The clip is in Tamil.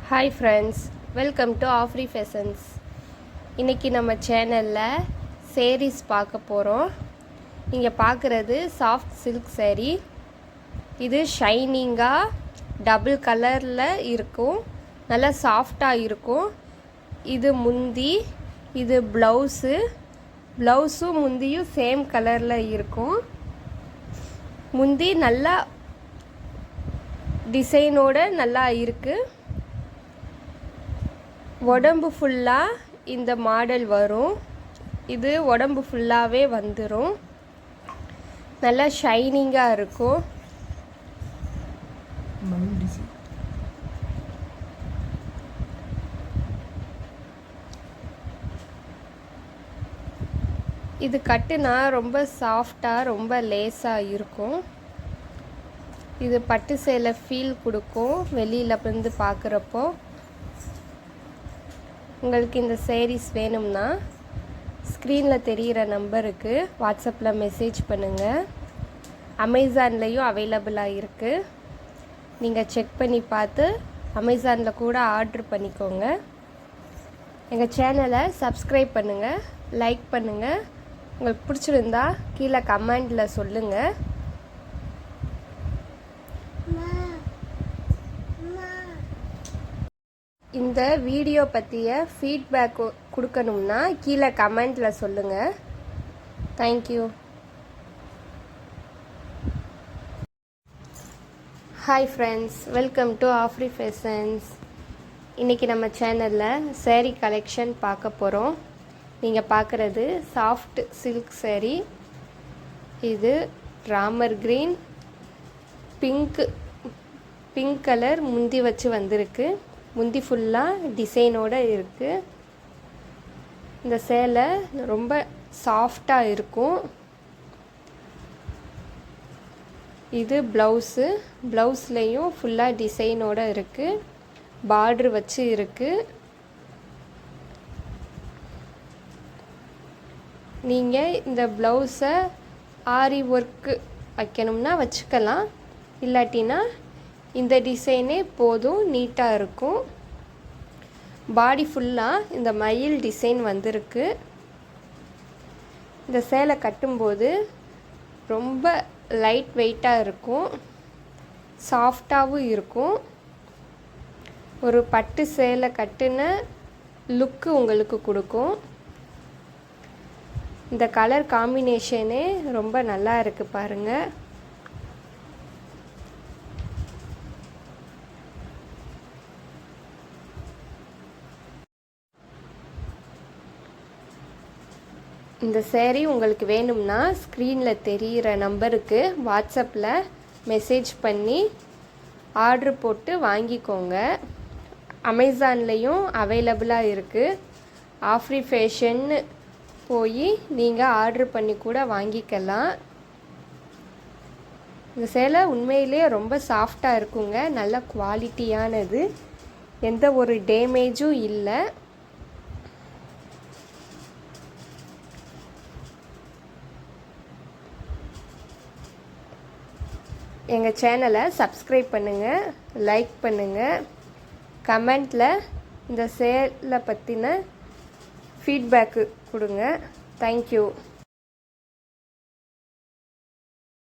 Hi friends, welcome to Afri Fashions. இன்றைக்கி நம்ம சேனலில் சேரீஸ் பார்க்க போகிறோம். நீங்கள் பார்க்குறது சாஃப்ட் சில்க் சேரீ. இது ஷைனிங்காக டபுள் கலரில் இருக்கும், நல்லா சாஃப்டாக இருக்கும். இது முந்தி, இது ப்ளவுஸும் முந்தியும் சேம் கலரில் இருக்கும். முந்தி நல்லா டிசைனோடு நல்லா இருக்குது. உடம்பு ஃபுல்லாக இந்த மாடல் வரும். இது உடம்பு ஃபுல்லாகவே வந்துடும். நல்லா ஷைனிங்காக இருக்கும். இது கட்டுனா ரொம்ப சாஃப்டாக ரொம்ப லேஸாக இருக்கும். இது பட்டு சேலை ஃபீல் கொடுக்கும் வெளியில் வந்து பார்க்குறப்போ. உங்களுக்கு இந்த சேரீஸ் வேணும்னா ஸ்க்ரீனில் தெரிகிற நம்பருக்கு வாட்ஸ்அப்பில் மெசேஜ் பண்ணுங்கள். அமேசான்லேயும் அவைலபிளாக இருக்குது. நீங்கள் செக் பண்ணி பார்த்து அமேசானில் கூட ஆர்டர் பண்ணிக்கோங்க. எங்கள் சேனலை சப்ஸ்கிரைப் பண்ணுங்கள், லைக் பண்ணுங்கள். உங்களுக்கு பிடிச்சிருந்தா கீழே கமெண்டில் சொல்லுங்கள். இந்த வீடியோ பற்றிய ஃபீட்பேக் கொடுக்கணும்னா கீழே கமெண்டில் சொல்லுங்கள். Thank you. Hi friends, welcome to Afri Fashions. இன்றைக்கி நம்ம சேனலில் சேரீ கலெக்ஷன் பார்க்க போகிறோம். நீங்கள் பார்க்குறது சாஃப்ட் சில்க் சேரீ. இது ராமர் க்ரீன், பிங்க் கலர் முந்தி வச்சு வந்திருக்கு. முந்தி ஃபுல்லாக டிசைனோடு இருக்குது. இந்த சேலை ரொம்ப சாஃப்டாக இருக்கும். இது ப்ளவுஸ்லேயும் ஃபுல்லாக டிசைனோடு இருக்குது. பார்ட்ரு வச்சு இருக்குது. நீங்கள் இந்த ப்ளவுஸை ஆரி ஒர்க்கு வைக்கணும்னா வச்சுக்கலாம், இல்லாட்டினா இந்த டிசைனே போதும், நீட்டாக இருக்கும். பாடி ஃபுல்லாக இந்த மயில் டிசைன் வந்திருக்கு. இந்த சேலை கட்டும்போது ரொம்ப லைட் வெயிட்டாக இருக்கும், சாஃப்டாகவும் இருக்கும். ஒரு பட்டு சேலை கட்டுன லுக்கு உங்களுக்கு கொடுக்கும். இந்த கலர் காம்பினேஷனே ரொம்ப நல்லா இருக்குது பாருங்கள். இந்த சேரீ உங்களுக்கு வேணும்னா ஸ்க்ரீனில் தெரிகிற நம்பருக்கு வாட்ஸ்அப்பில் மெசேஜ் பண்ணி ஆர்டர் போட்டு வாங்கிக்கோங்க. அமேசான்லேயும் அவைலபிளாக இருக்குது. ஆஃப்ரி ஃபேஷன்னு போய் நீங்கள் ஆர்டர் பண்ணி கூட வாங்கிக்கலாம். இந்த சேலை உண்மையிலே ரொம்ப சாஃப்டாக இருக்குங்க. நல்ல குவாலிட்டியானது, எந்த ஒரு டேமேஜும் இல்லை. எங்கள் சேனலை சப்ஸ்கிரைப் பண்ணுங்கள், லைக் பண்ணுங்கள். கமெண்டில் இந்த சேலை பற்றின ஃபீட்பேக்கு கொடுங்க. தேங்க்யூ.